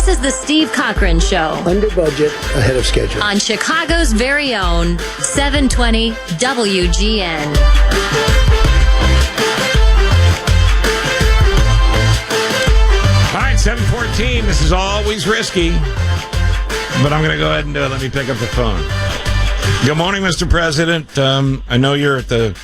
This is the Steve Cochran Show. Under budget, ahead of schedule. On Chicago's very own 720 WGN. All right, 7:14. This is always risky, but I'm going to go ahead and do it. Let me pick up the phone. Good morning, Mr. President. I know you're at the...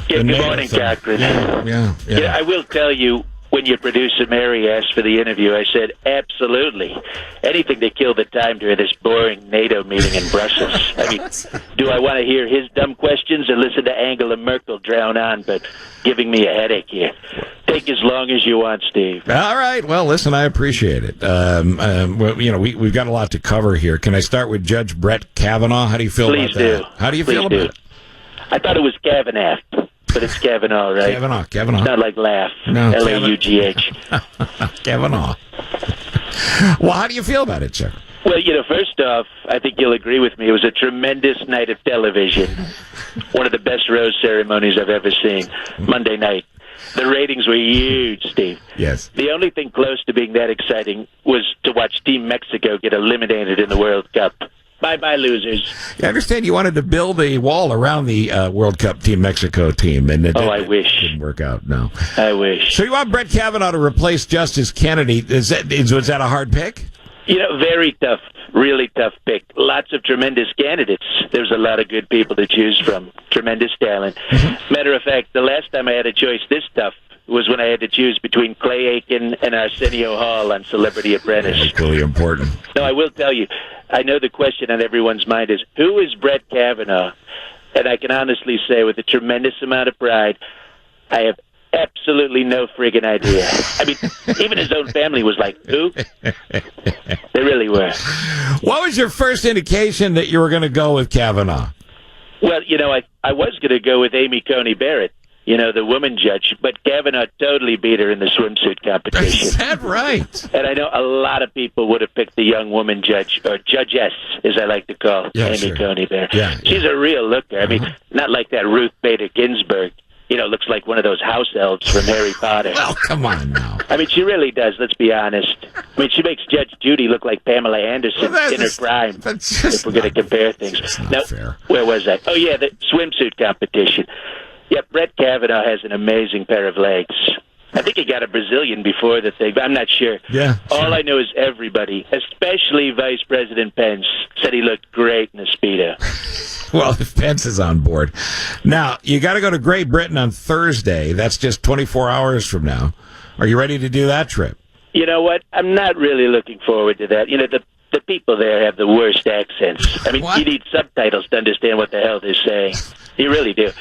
Good morning, Cochran. Yeah. I will tell you, when your producer Mary asked for the interview, I said, absolutely. Anything to kill the time during this boring NATO meeting in Brussels. I mean, do I want to hear his dumb questions or listen to Angela Merkel drown on, but giving me a headache here? Take as long as you want, Steve. All right. Well, listen, I appreciate it. We've got a lot to cover here. Can I start with Judge Brett Kavanaugh? How do you feel about that? Please do. How do you feel about it? I thought it was Kavanaugh. But it's Kavanaugh, right? Kavanaugh. It's not like laugh. No, Laugh. Kavanaugh. Well, how do you feel about it, sir? Well, first off, I think you'll agree with me. It was a tremendous night of television. One of the best rose ceremonies I've ever seen. Monday night. The ratings were huge, Steve. Yes. The only thing close to being that exciting was to watch Team Mexico get eliminated in the World Cup. Bye-bye, losers. I understand you wanted to build a wall around the World Cup Team Mexico team. And I wish. It didn't work out, no. I wish. So you want Brett Kavanaugh to replace Justice Kennedy. Was that a hard pick? Very tough. Really tough pick. Lots of tremendous candidates. There's a lot of good people to choose from. Tremendous talent. Matter of fact, the last time I had a choice this tough was when I had to choose between Clay Aiken and Arsenio Hall on Celebrity Apprentice. Equally important. No, I will tell you, I know the question on everyone's mind is, who is Brett Kavanaugh? And I can honestly say with a tremendous amount of pride, I have absolutely no friggin' idea. I mean, even his own family was like, who? They really were. What was your first indication that you were going to go with Kavanaugh? Well, I was going to go with Amy Coney Barrett. The woman judge, but Kavanaugh totally beat her in the swimsuit competition. Is that right? And I know a lot of people would have picked the young woman judge, or judgess, as I like to call Amy Coney Barrett. Yeah, she's a real looker. I mean, not like that Ruth Bader Ginsburg. Looks like one of those house elves from Harry Potter. Well, come on now. I mean, she really does, let's be honest. I mean, she makes Judge Judy look like Pamela Anderson in her prime, if we're going to compare things. Not fair. Where was I? Oh, yeah, the swimsuit competition. Yeah, Brett Kavanaugh has an amazing pair of legs. I think he got a Brazilian before the thing, but I'm not sure. Yeah. All I know is everybody, especially Vice President Pence, said he looked great in the Speedo. Well, if Pence is on board. Now, you got to go to Great Britain on Thursday. That's just 24 hours from now. Are you ready to do that trip? You know what? I'm not really looking forward to that. The people there have the worst accents. I mean, you need subtitles to understand what the hell they're saying. You really do.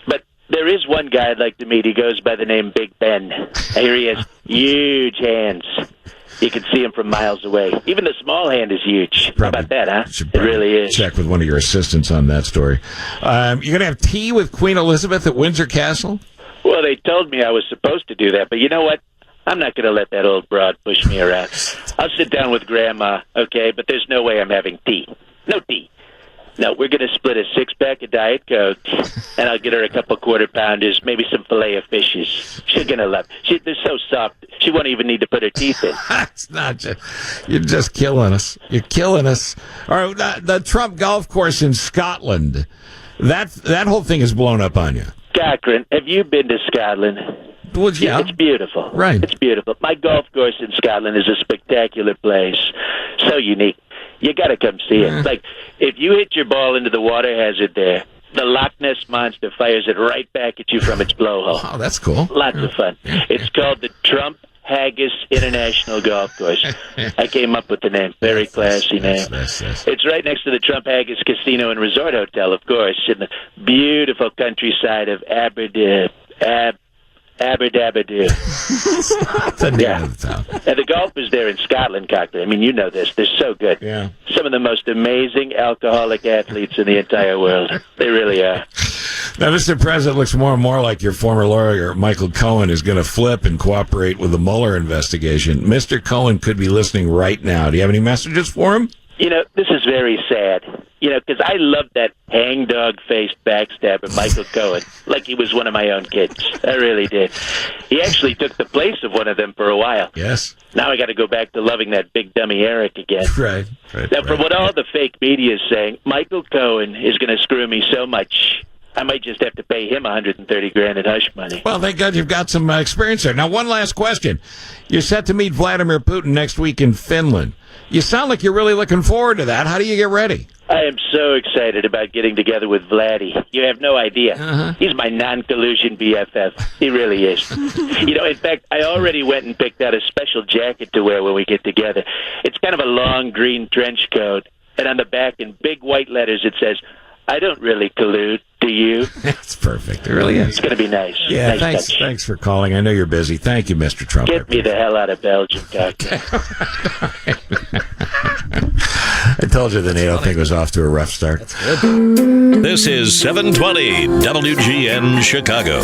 But there is one guy I'd like to meet. He goes by the name Big Ben. I hear he has huge hands. You can see him from miles away. Even the small hand is huge. How about that, huh? It really is. Check with one of your assistants on that story. You're going to have tea with Queen Elizabeth at Windsor Castle? Well, they told me I was supposed to do that, but you know what? I'm not going to let that old broad push me around. I'll sit down with Grandma, okay, but there's no way I'm having tea. No tea. No, we're going to split a six-pack of Diet Coke, and I'll get her a couple quarter-pounders, maybe some filet of fishes. She's going to love it. They're so soft, she won't even need to put her teeth in. It's not just... You're just killing us. You're killing us. All right, the Trump golf course in Scotland, that whole thing is blown up on you. Cochran, have you been to Scotland? Well, yeah. It's beautiful. Right. It's beautiful. My golf course in Scotland is a spectacular place. So unique. You got to come see it. Like, if you hit your ball into the water hazard there, the Loch Ness Monster fires it right back at you from its blowhole. Oh, that's cool. Lots of fun. It's called the Trump Haggis International Golf Course. I came up with the name. Very classy name. It's right next to the Trump Haggis Casino and Resort Hotel, of course, in the beautiful countryside of Aberdabadoo. The name of the town. And the golfers there in Scotland, Cochran, I mean, you know this. They're so good. Yeah. Some of the most amazing alcoholic athletes in the entire world. They really are. Now, Mr. President looks more and more like your former lawyer, Michael Cohen, is going to flip and cooperate with the Mueller investigation. Mr. Cohen could be listening right now. Do you have any messages for him? This is very sad. Because I loved that hangdog-faced backstabber, Michael Cohen, like he was one of my own kids. I really did. He actually took the place of one of them for a while. Yes. Now I got to go back to loving that big dummy Eric again. Right. Now, from what all the fake media is saying, Michael Cohen is going to screw me so much, I might just have to pay him $130,000 in hush money. Well, thank God you've got some experience there. Now, one last question. You're set to meet Vladimir Putin next week in Finland. You sound like you're really looking forward to that. How do you get ready? I am so excited about getting together with Vladdy. You have no idea. He's my non-collusion BFF. He really is. In fact, I already went and picked out a special jacket to wear when we get together. It's kind of a long green trench coat, and on the back in big white letters it says, "I don't really collude, do you?" That's perfect. It really is. It's going to be nice. Yeah, nice thanks for calling. I know you're busy. Thank you, Mr. Trump. Get me the hell out of Belgium, Cochran. I told you the NATO thing was off to a rough start. This is 720 WGN Chicago.